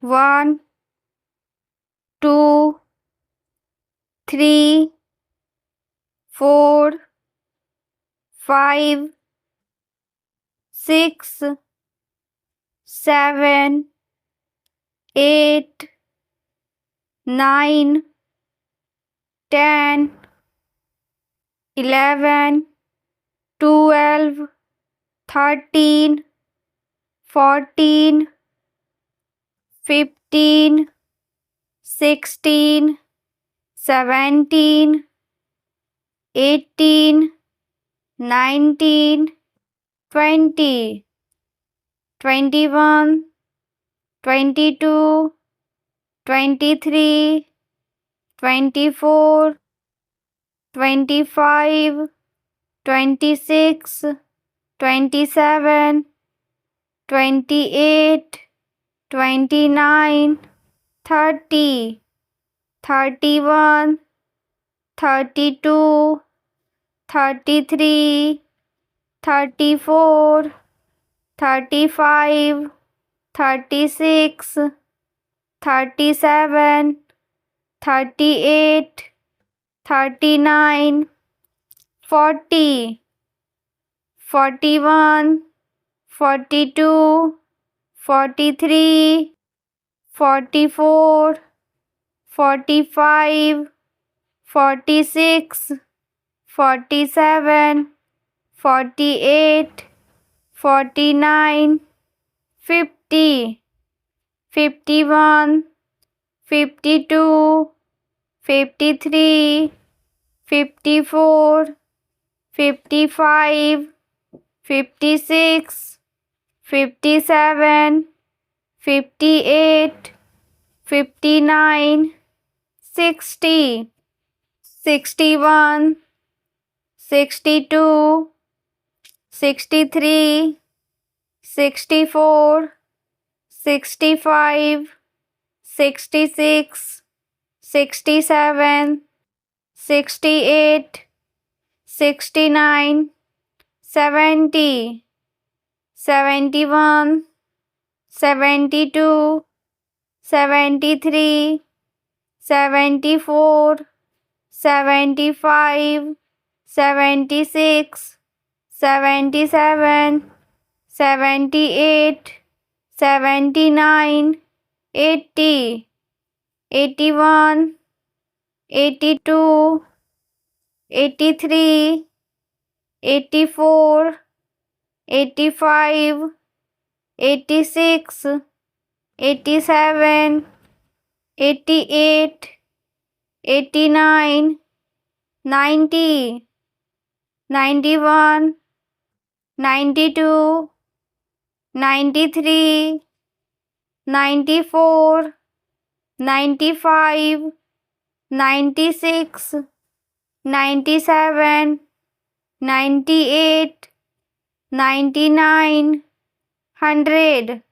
1, 2, 3, 4, 5, 6, 7, 8, 9, 10, 11, 12, 13, 14, 15, 16, 17, 18, 19, 20, 21, 22, 23, 24, 25, 26, 27, 28, 29, 30, 31, 32, 33, 34, 35, 36, 37, 38, 39, 40, 41, 42, 43, 44, 45, 46, 47, 48, 49, 50, 51, 52, 53, 54, 55, 56, 57, 58, 59, 60, 61, 62, 63, 64, 65, 66, 67, 68, 69, 70, 71, 72, 73, 74, 75, 76, 77, 78, 79, 80, 81, 82, 83, 84, 85, 86, 87, 88, 89, 90, 91, 92, 93, 94, 95, 96, 97, 98, 99, 100.